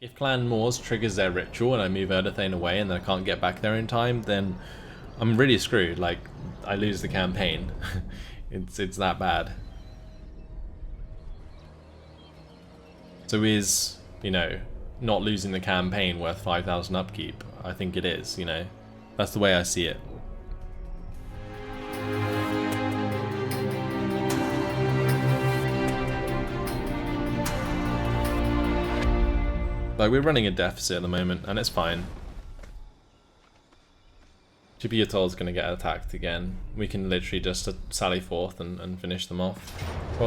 If Clan Moors triggers their ritual and I move Erdothane away and then I can't get back there in time, then I'm really screwed. Like, I lose the campaign. It's that bad. So is, you know, not losing the campaign worth 5,000 upkeep? I think it is, you know. That's the way I see it. Like, we're running a deficit at the moment, and it's fine. Chibiatol's going to get attacked again. We can literally just sally forth and finish them off.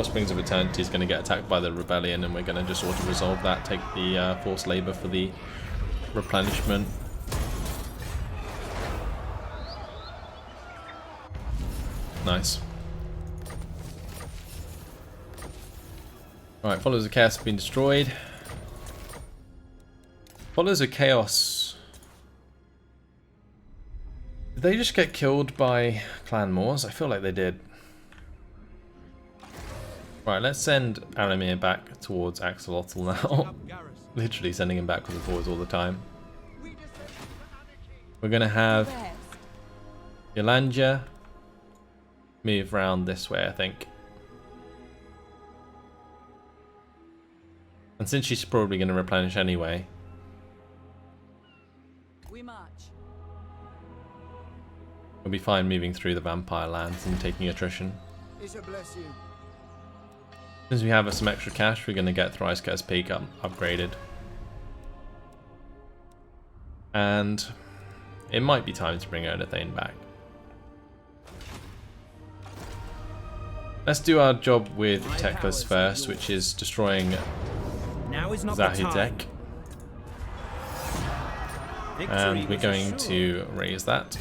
Springs of Eternity is going to get attacked by the Rebellion, and we're going to just auto-resolve that, take the Forced Labor for the replenishment. Nice. Alright, Followers of Chaos have been destroyed. Followers of Chaos... Did they just get killed by Clan Moors? I feel like they did. Right, let's send Aramir back towards Axolotl now. Literally sending him backwards and forwards all the time. We're going to have Yolanda move round this way, I think. And since she's probably going to replenish anyway, we'll be fine moving through the vampire lands and taking attrition. Since we have some extra cash, we're going to get Thrice Cursed Peak upgraded. And it might be time to bring Erdothane back. Let's do our job with Teclis first, which is destroying Zahidek. And we're going to raise that.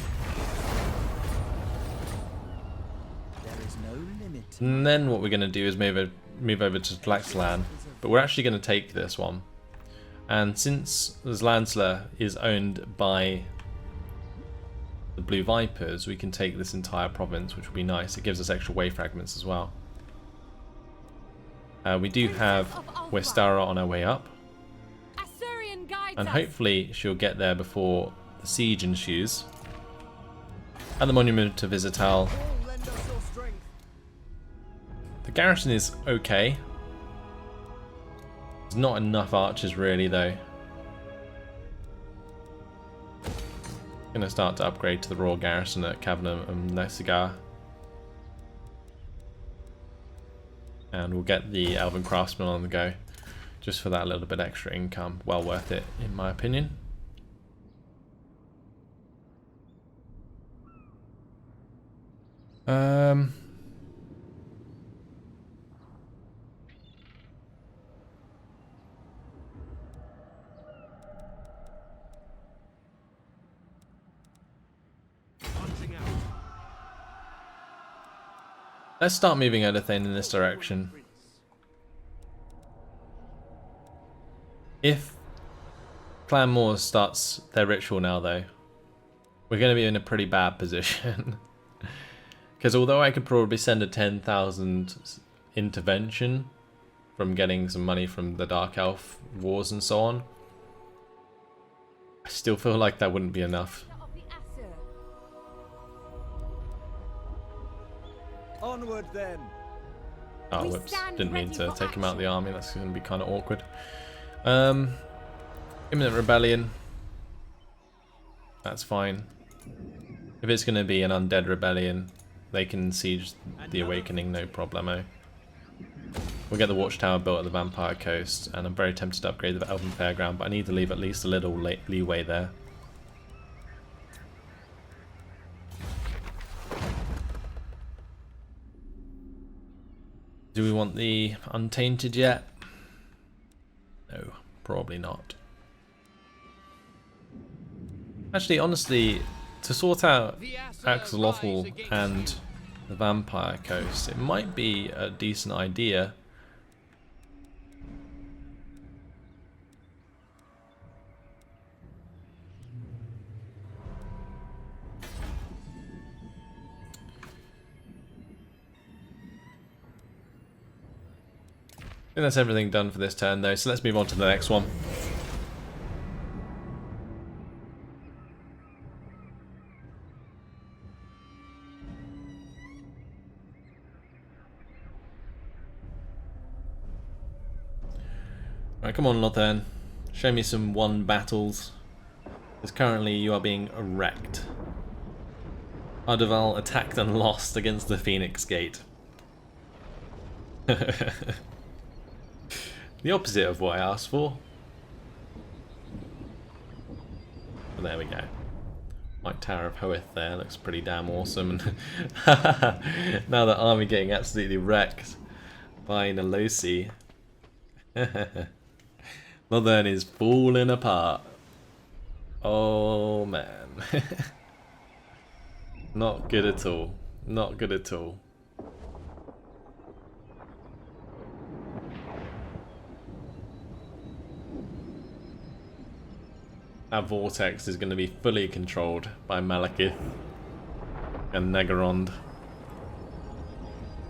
And then what we're going to do is move over to Tlaxlan, but we're actually going to take this one. And since Zlansla is owned by the Blue Vipers, we can take this entire province, which will be nice. It gives us extra wave fragments as well. We do have Westara on our way up, and hopefully she'll get there before the siege ensues. At the Monument to Visital, the garrison is okay. There's not enough archers really though. I'm gonna start to upgrade to the Royal Garrison at Kavanagh and Nesigar. And we'll get the Elven Craftsman on the go, just for that little bit extra income. Well worth it, in my opinion. Let's start moving Erdothane in this direction. If Clan Moors starts their ritual now though, we're going to be in a pretty bad position. Because although I could probably send a 10,000 intervention from getting some money from the Dark Elf wars and so on, I still feel like that wouldn't be enough. Onward then. Oh, whoops. Didn't mean to take him out of the army. That's going to be kind of awkward. Imminent Rebellion. That's fine. If it's going to be an undead rebellion, they can siege the Awakening, no problemo. We'll get the Watchtower built at the Vampire Coast, and I'm very tempted to upgrade the Elven Fairground, but I need to leave at least a little leeway there. Do we want the Untainted yet? No, probably not. Actually, honestly, to sort out Axolotl and the Vampire Coast, it might be a decent idea. I think that's everything done for this turn though, so let's move on to the next one. Right, come on, Lothern. Show me some won battles. Because currently you are being wrecked. Ardeval attacked and lost against the Phoenix Gate. The opposite of what I asked for. But there we go. White Tower of Hoeth there looks pretty damn awesome. Now that army getting absolutely wrecked by Nolosi. Lothern is falling apart. Oh man. Not good at all. Not good at all. Our vortex is going to be fully controlled by Malekith and Nagarond.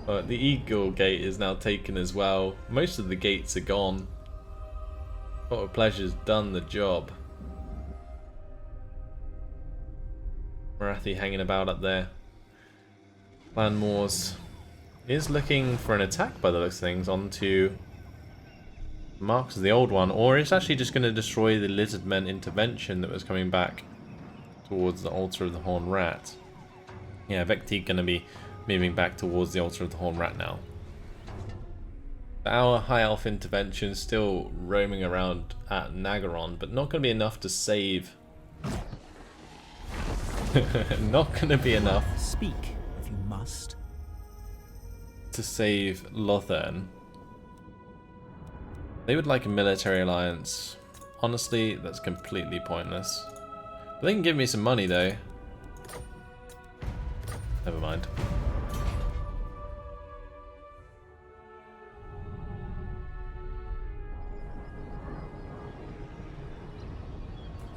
But the Eagle Gate is now taken as well. Most of the gates are gone. Pot of Pleasure's done the job. Marathi hanging about up there. Clan Moors is looking for an attack by the looks of things onto Marks the old one, or it's actually just going to destroy the Lizardmen intervention that was coming back towards the Altar of the Horned Rat. Yeah, Vecti going to be moving back towards the Altar of the Horned Rat now. Our High Elf intervention still roaming around at Nagaron, but not going to be enough to save. Not going to be enough. Speak if you must. To save Lothern. They would like a military alliance. Honestly, that's completely pointless. But they can give me some money though. Never mind.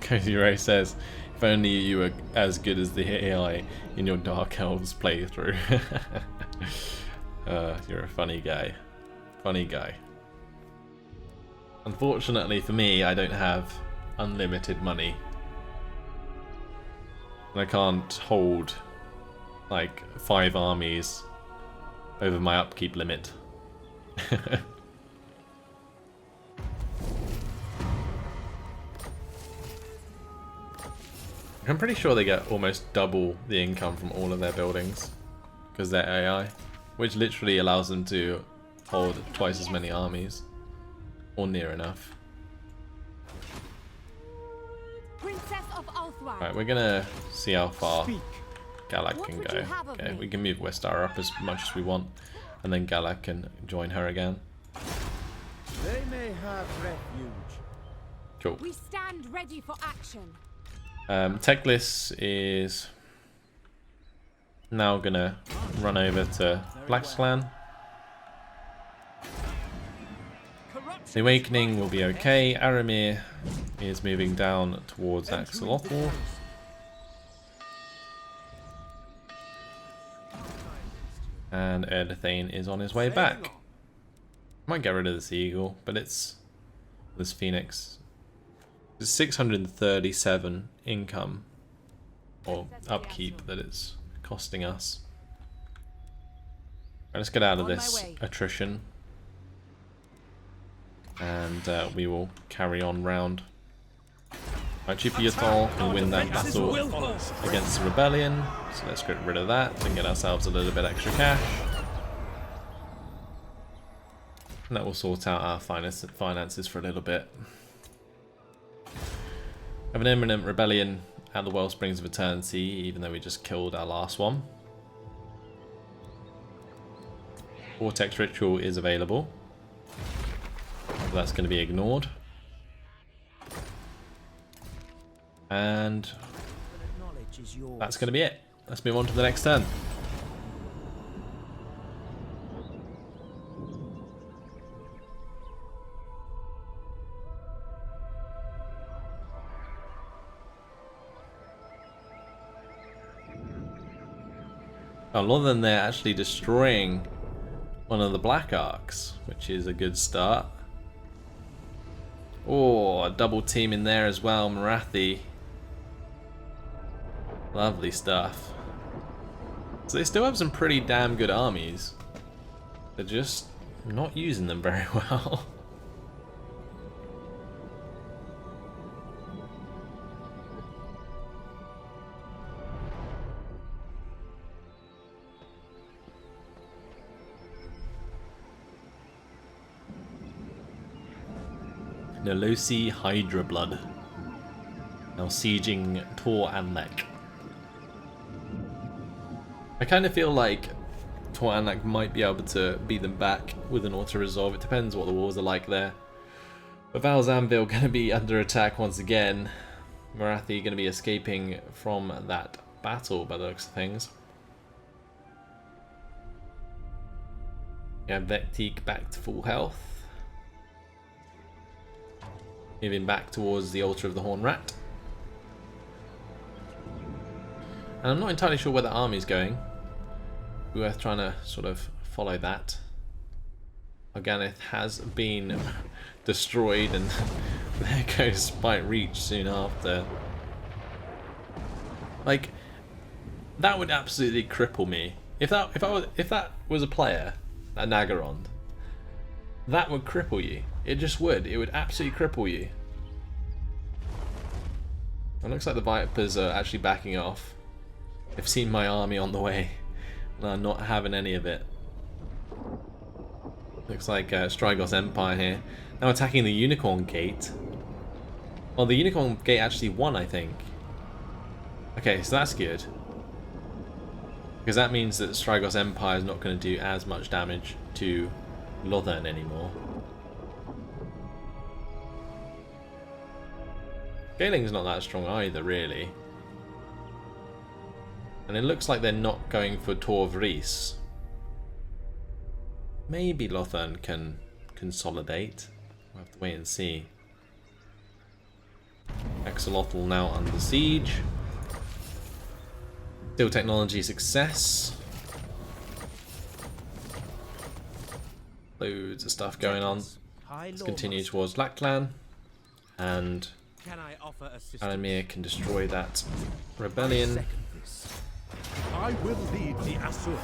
Cozy Ray says, if only you were as good as the AI in your Dark Elves playthrough. You're a funny guy. Funny guy. Unfortunately for me, I don't have unlimited money. And I can't hold like 5 armies over my upkeep limit. I'm pretty sure they get almost double the income from all of their buildings because they're AI, which literally allows them to hold twice as many armies. Or near enough. Right, we're gonna see how far Galak can go. Okay, we can move Westar up as much as we want, and then Galak can join her again. They may have refuge. Cool. We stand ready for action. Teclis is now gonna run over to Black's Clan. The Awakening will be okay. Aramir is moving down towards Axolotl. And Erdathane is on his way back. Might get rid of this Eagle, but it's this Phoenix. It's 637 income or upkeep that it's costing us. Right, let's get out of this attrition. And we will carry on round. Right, Chipiatal can win that battle against the Rebellion, so let's get rid of that and get ourselves a little bit extra cash. And that will sort out our finances for a little bit. Have an imminent rebellion at the Wellsprings of Eternity, even though we just killed our last one. Vortex Ritual is available. So that's going to be ignored. And that's going to be it. Let's move on to the next turn. Oh, more than they're actually destroying one of the Black Arcs, which is a good start. Oh, a double team in there as well, Marathi. Lovely stuff. So they still have some pretty damn good armies. They're just not using them very well. Nolosi Hydra Blood. Now sieging Tor and Lek. I kind of feel like Tor and Lek might be able to beat them back with an auto-resolve. It depends what the walls are like there. But Val's Anvil going to be under attack once again. Marathi going to be escaping from that battle by the looks of things. Yeah, Vectique back to full health. Moving back towards the altar of the Horned Rat. And I'm not entirely sure where the army's going. Be worth trying to sort of follow that. Organeth has been destroyed, and there goes Spite Reach soon after. Like, that would absolutely cripple me. If that was a player, a Nagarond, that would cripple you. It just would. It would absolutely cripple you. It looks like the Vipers are actually backing off. They've seen my army on the way, and I'm not having any of it. Looks like Strygos Empire here. Now attacking the Unicorn Gate. Well, the Unicorn Gate actually won, I think. Okay, so that's good. Because that means that Strygos Empire is not going to do as much damage to Lothern anymore. Scaling's not that strong either, really. And it looks like they're not going for Tor of Rhys. Maybe Lothern can consolidate. We'll have to wait and see. Axolotl now under siege. Steel technology success. Loads of stuff going on. Let's continue towards Lackland. And Alamir can destroy that rebellion. I will lead the Asur.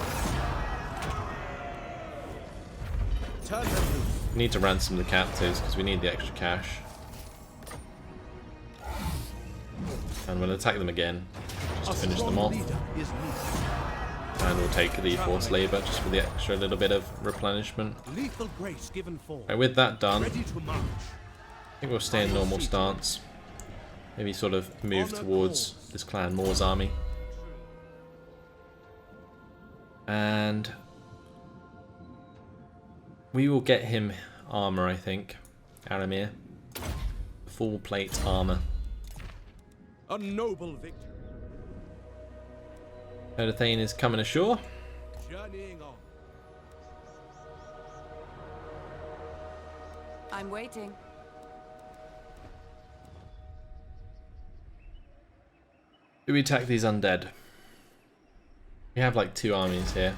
Turn them loose. We need to ransom the captives because we need the extra cash. And we'll attack them again just to finish them off. And we'll take the forced labor just for the extra little bit of replenishment. Right, with that done, I think we'll stay in normal stance. Maybe sort of move towards this Clan Moor's army. And we will get him armor, I think. Aramir. Full plate armor. A noble victory. Erdathane is coming ashore. Journeying on. I'm waiting. Do we attack these undead? We have like 2 armies here.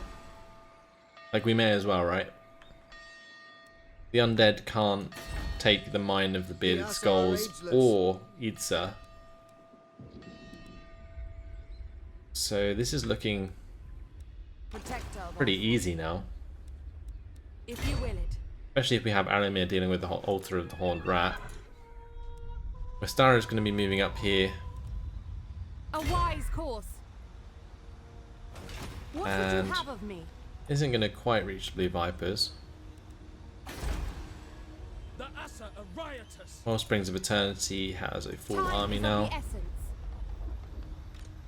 Like we may as well, right? The undead can't take the Mine of the Bearded Skulls or Idsa. So this is looking pretty easy now. If you will it. Especially if we have Aramir dealing with the altar of the Horned Rat. Westara is going to be moving up here. A wise course. What would you have of me? Isn't going to quite reach Blue Vipers. The Asa are riotous. Well, Springs of Eternity has a full army now.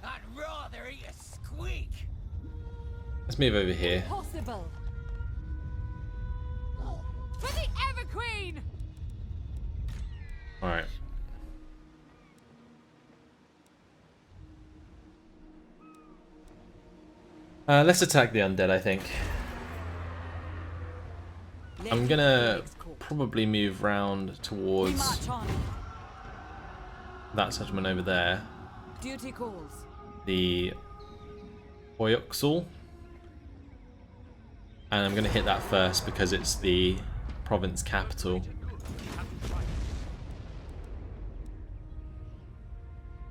I'd rather eat a squeak. Let's move over here. Possible. For the Everqueen. Alright. Let's attack the undead, I think. I'm gonna probably move round towards that settlement over there. Duty calls. The Oyuxul. And I'm gonna hit that first because it's the province capital.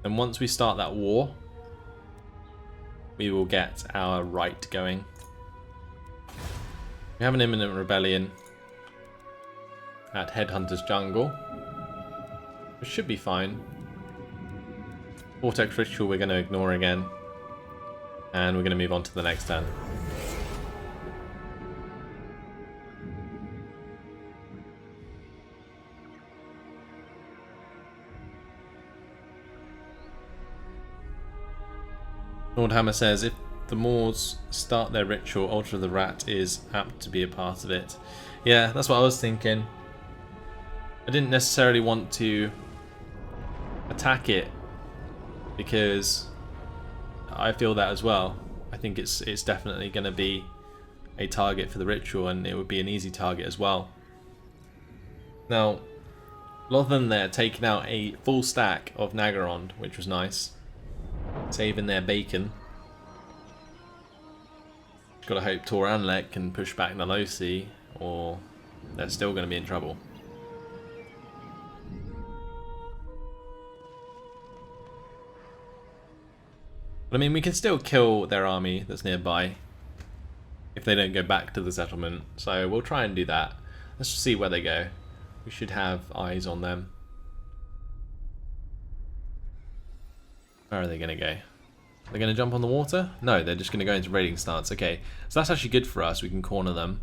And once we start that war, we will get our right going. We have an imminent rebellion at Headhunter's Jungle, which should be fine. Vortex Ritual we're going to ignore again, and we're going to move on to the next turn. Nordhammer says, if the Moors start their ritual, Altar of the Rat is apt to be a part of it. Yeah, that's what I was thinking. I didn't necessarily want to attack it because I feel that as well. I think it's definitely going to be a target for the ritual, and it would be an easy target as well. Now, a lot of them there taking out a full stack of Naggarond, which was nice. Saving their bacon. Gotta hope Tor Anlek can push back Nalosi, or they're still going to be in trouble. But I mean, we can still kill their army that's nearby if they don't go back to the settlement. So we'll try and do that. Let's just see where they go. We should have eyes on them. Where are they going to go? They're going to jump on the water? No, they're just going to go into raiding stance. Okay, so that's actually good for us. We can corner them.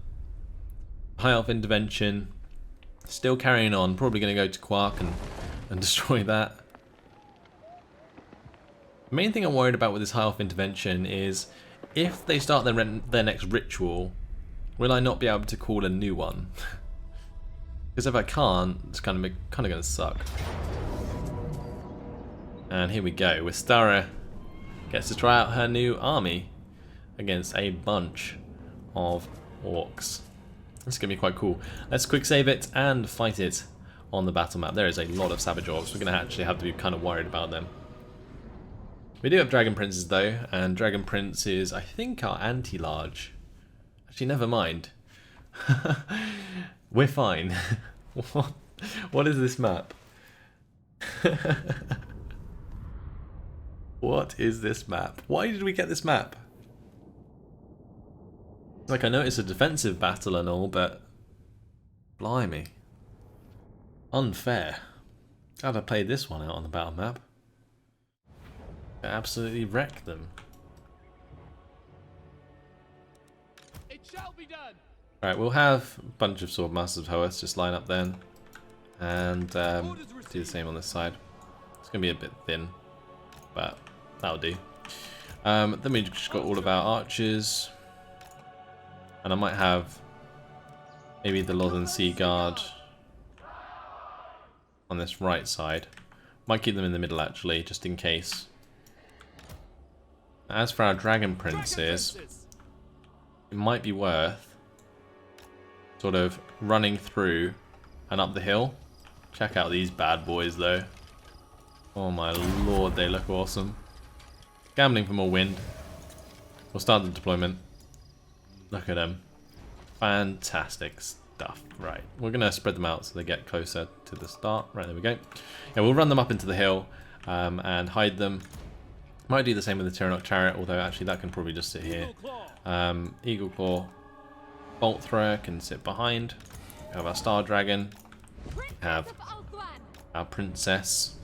High Elf intervention. Still carrying on. Probably going to go to Quark and destroy that. The main thing I'm worried about with this High Elf intervention is if they start their next ritual, will I not be able to call a new one? Because if I can't, it's kind of going to suck. And here we go. Wistara gets to try out her new army against a bunch of orcs. This is going to be quite cool. Let's quick save it and fight it on the battle map. There is a lot of savage orcs. We're going to actually have to be kind of worried about them. We do have Dragon Princes though, and Dragon Princes I think are anti-large. Actually, never mind. We're fine. What is this map? What is this map? Why did we get this map? Like, I know it's a defensive battle and all, but blimey. Unfair. Glad I played this one out on the battle map. Absolutely wreck them. It shall be done. Alright, we'll have a bunch of Swordmasters of Hoeth just line up then. And do the same on this side. It's going to be a bit thin, but that'll do. Then we just got all of our archers. And I might have maybe the Lothern Sea Guard on this right side. Might keep them in the middle actually, just in case. As for our Dragon Princes, it might be worth sort of running through and up the hill. Check out these bad boys though. Oh my lord, they look awesome. Gambling for more wind. We'll start the deployment. Look at them. Fantastic stuff. Right, we're going to spread them out so they get closer to the start. Right, there we go. Yeah, we'll run them up into the hill and hide them. Might do the same with the Tyrannoc Chariot, although actually that can probably just sit here. Eagle Claw, Bolt Thrower can sit behind. We have our Star Dragon. We have our Princess.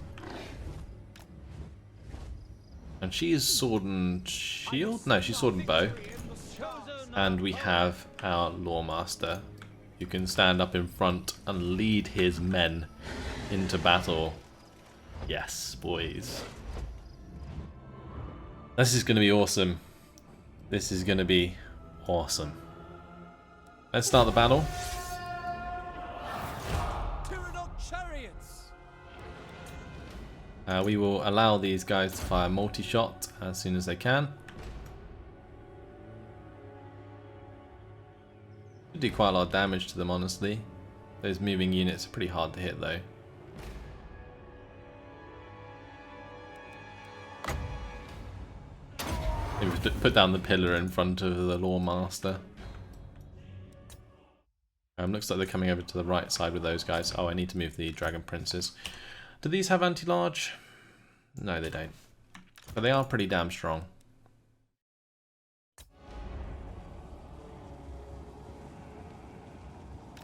And she is Sword and Shield? No, she's Sword and Bow. And we have our Lawmaster, who can stand up in front and lead his men into battle. Yes, boys. This is going to be awesome. This is going to be awesome. Let's start the battle. We will allow these guys to fire multi-shot as soon as they can. Should do quite a lot of damage to them, honestly. Those moving units are pretty hard to hit, though. Maybe put down the pillar in front of the Lawmaster. Looks like they're coming over to the right side with those guys. Oh, I need to move the Dragon Princes. Do these have anti-large? No, they don't. But they are pretty damn strong.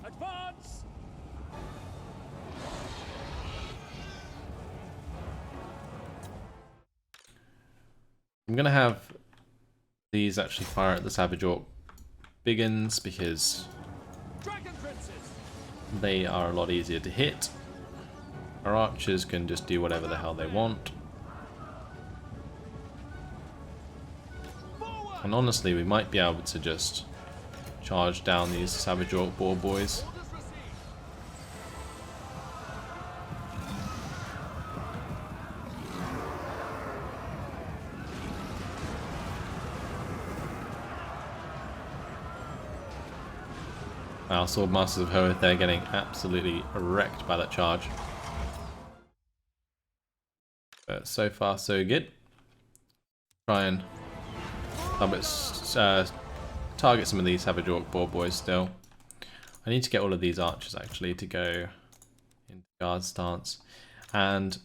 Advance! I'm going to have these actually fire at the Savage Orc Biggins because they are a lot easier to hit. Our archers can just do whatever the hell they want. And honestly, we might be able to just charge down these Savage Orc Boar boys. Orders received. Our Swordmasters of Hoeth, they're getting absolutely wrecked by that charge. But so far so good. Try and target some of these Savage Orc Boar boys still. I need to get all of these archers actually to go into guard stance. And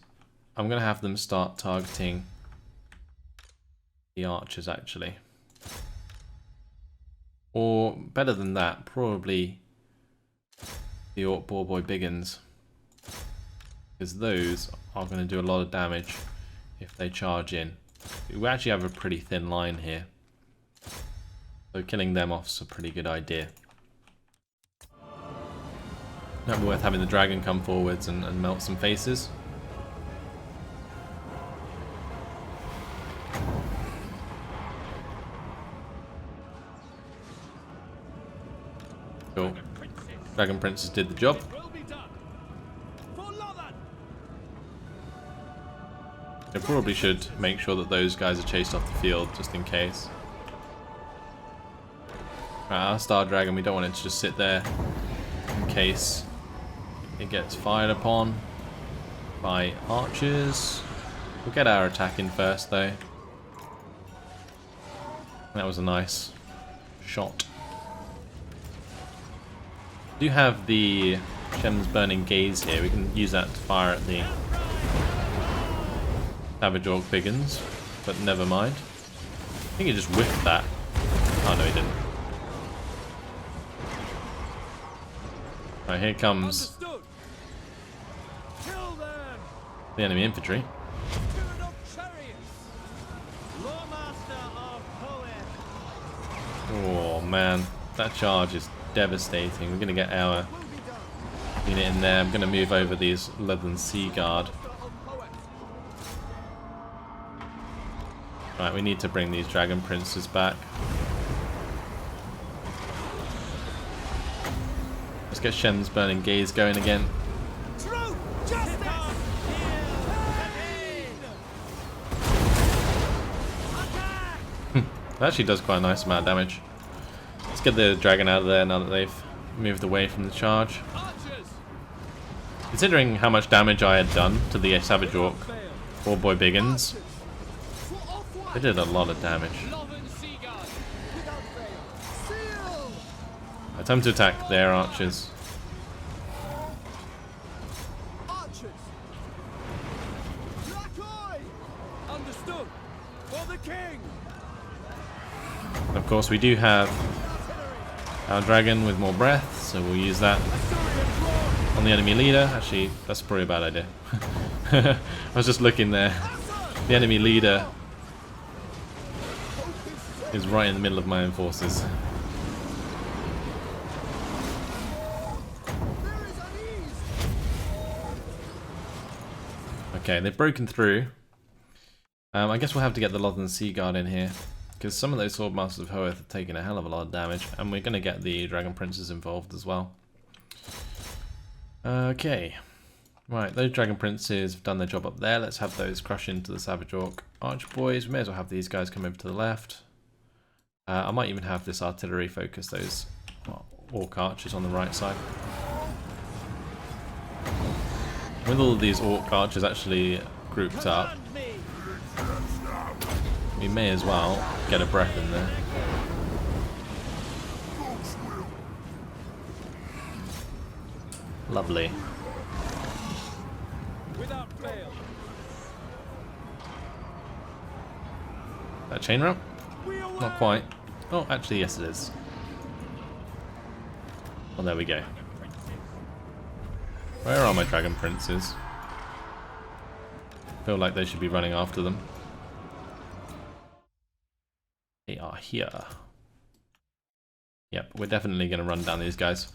I'm going to have them start targeting the archers actually. Or better than that, probably the Orc Boar Boy Biggins. Because those are going to do a lot of damage if they charge in. We actually have a pretty thin line here. So killing them off is a pretty good idea. Might be worth having the dragon come forwards and melt some faces. Cool. Dragon Princes did the job. Will be done. For Lothan. They probably should make sure that those guys are chased off the field just in case. Right, our Star Dragon, we don't want it to just sit there in case it gets fired upon by archers. We'll get our attack in first though. That was a nice shot. We do have the Shem's Burning Gaze here. We can use that to fire at the Savage Orc Biggins, but never mind. I think he just whiffed that. Oh no, he didn't. Right, here comes Understood. Kill them. the enemy infantry. Spirit of chariots. Lawmaster of Hoeth. Oh man, that charge is devastating. We're going to get our unit in there. I'm going to move over these Leathern Sea Guard. Right, we need to bring these Dragon Princes back. Let's get Shem's Burning Gaze going again. Truth, justice. That actually does quite a nice amount of damage. Let's get the dragon out of there now that they've moved away from the charge. Archers. Considering how much damage I had done to the Savage Orc Boar Boy Biggins, they did a lot of damage. Lothan Seaguard. Right, time to attack their archers. Archers. Understood. For the king. Of course, we do have our dragon with more breath, so we'll use that on the enemy leader. Actually, that's probably a bad idea. I was just looking there. The enemy leader is right in the middle of my own forces. Okay, they've broken through. I guess we'll have to get the Lothan Sea Guard in here, because some of those Swordmasters of Hoeth have taken a hell of a lot of damage, and we're going to get the Dragon Princes involved as well. Okay. Right, those Dragon Princes have done their job up there. Let's have those crush into the Savage Orc Arch Boys. We may as well have these guys come over to the left. I might even have this artillery focus those Orc Archers on the right side. With all of these Orc Archers actually grouped up, we may as well get a breath in there. Lovely. Without fail. That chain route? Not quite. Oh, actually, yes it is. Well, there we go. Where are my Dragon Princes? I feel like they should be running after them. They are here. Yep, we're definitely going to run down these guys.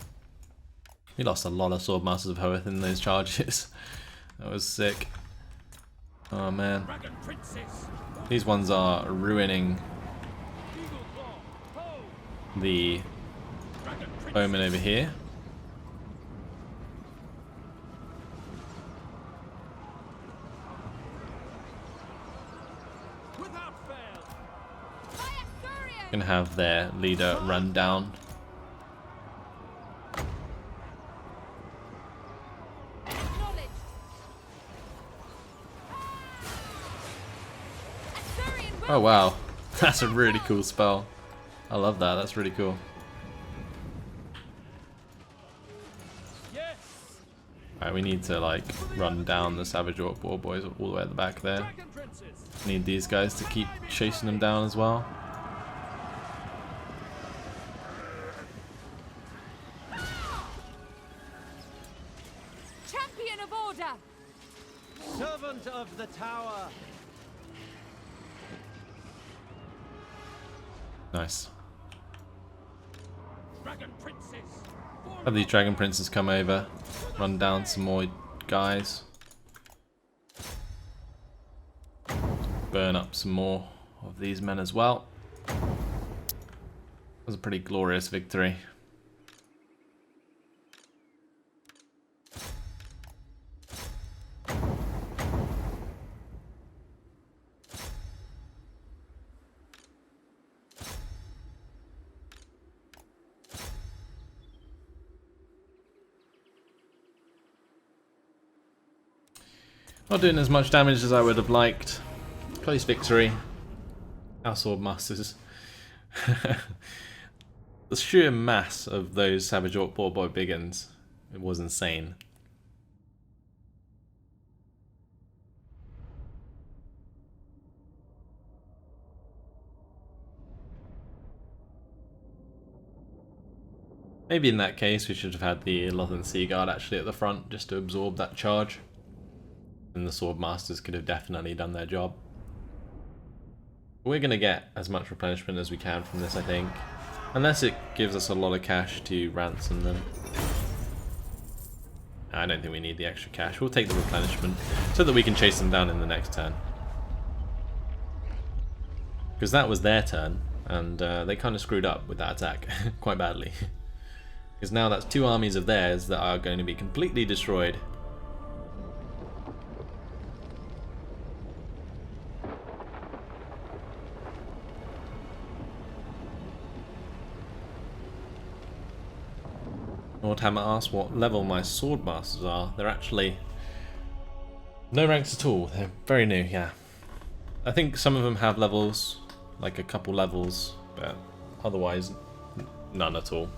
We lost a lot of Swordmasters of Hoeth in those charges. That was sick. Oh man. These ones are ruining the bowman over here. Without fail. By Asturion! Gonna have their leader run down. Acknowledged. Asturion will Oh wow, that's a really cool spell. I love that, that's really cool. Yes. Alright, we need to like run down the Savage Orc War Boys all the way at the back there. Dragon princes. Need these guys to keep chasing them down as well. champion of order. Servant of the tower. Nice. Dragon princes. Have these Dragon Princes come over, run down some more guys. Burn up some more of these men as well. It was a pretty glorious victory. Not doing as much damage as I would have liked. Close victory. Our sword masters. The sheer mass of those Savage Orc Boar Boy Biggins, it was insane. Maybe in that case we should have had the Lothan Sea Guard actually at the front just to absorb that charge. And the sword masters could have definitely done their job. We're going to get as much replenishment as we can from this, I think. Unless it gives us a lot of cash to ransom them. I don't think we need the extra cash. We'll take the replenishment so that we can chase them down in the next turn. Because that was their turn, and they kind of screwed up with that attack quite badly. Because now that's two armies of theirs that are going to be completely destroyed. Warhammer asks what level my sword masters are. They're actually no ranks at all. They're very new, yeah. I think some of them have levels, like a couple levels, but otherwise none at all.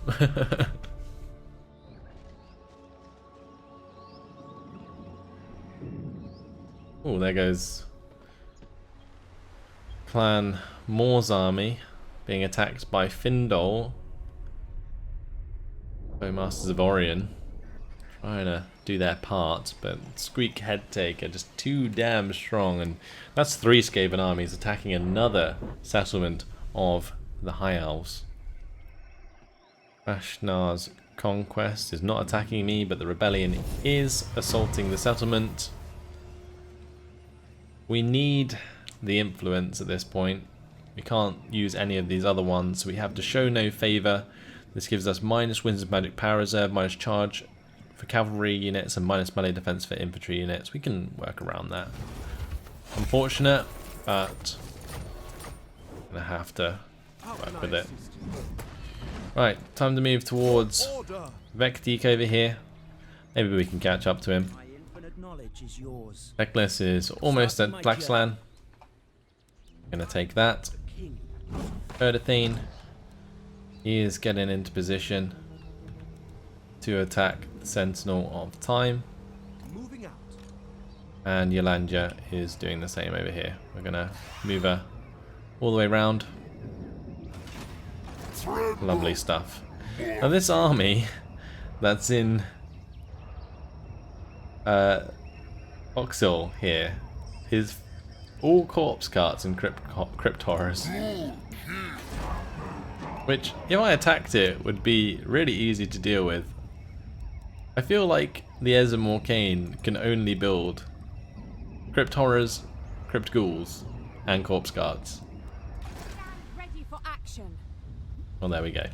Oh, there goes Clan Moore's army being attacked by Findol. Bowmasters of Orion trying to do their part, but Squeak Headtake are just too damn strong, and that's 3 Skaven armies attacking another settlement of the High Elves. Ashnar's conquest is not attacking me, but the rebellion is assaulting the settlement. We need the influence at this point. We can't use any of these other ones, so we have to show no favour. This gives us minus Winds of Magic Power Reserve, minus charge for cavalry units, and minus melee defense for infantry units. We can work around that. Unfortunate, but I'm gonna have to work with it. Right, time to move towards Vecteek over here. Maybe we can catch up to him. My infinite knowledge is yours. Teclis is almost at Flaxland. Gonna take that. King. Erdathene. He is getting into position to attack the Sentinel of Time. Moving out. And Yolanja is doing the same over here. We're going to move her all the way around. Lovely stuff. Now this army that's in Oxhill here is all corpse carts and crypt horrors. Which, if I attacked it, would be really easy to deal with. I feel like the Ezra Morcane can only build Crypt Horrors, Crypt Ghouls, and Corpse Guards. Stand ready for action. Well, there we go.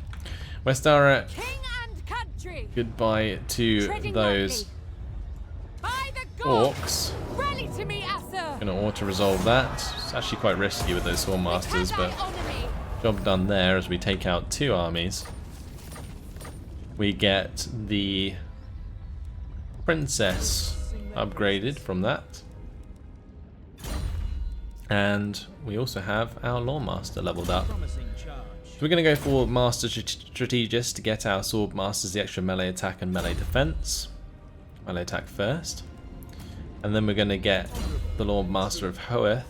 Westara, King and country. goodbye to Treading those lightly. By the gods. orcs. Rally to me, Asser. Gonna auto-resolve that. It's actually quite risky with those Sword Masters, but job done there as we take out 2 armies. We get the Princess upgraded from that. And we also have our Lawmaster leveled up. Promising charge. So we're going to go for Master Strategist to get our Sword Masters the extra melee attack and melee defense. Melee attack first. And then we're going to get the Lord Master of Hoeth.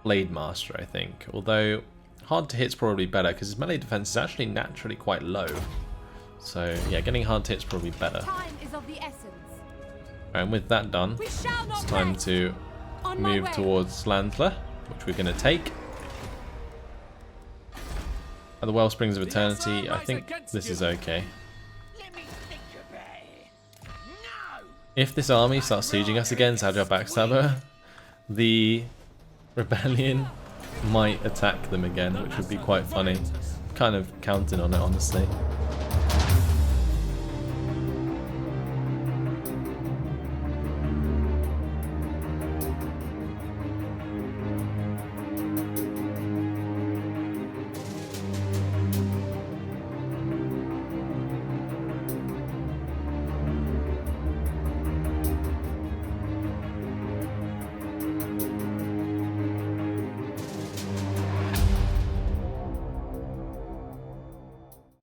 Blade Master, I think. Although hard to hit's probably better because his melee defense is actually naturally quite low. So yeah, getting hard to hit's probably better. Time is of the essence. And with that done, We shall not it's time rest. to On my move way. towards Lantler, which we're going to take. At the Wellsprings of Eternity, I think this is okay. Let me think about it. No! If this army starts sieging us again, Zadra Backstabber, the Rebellion might attack them again, which would be quite funny. Kind of counting on it, honestly.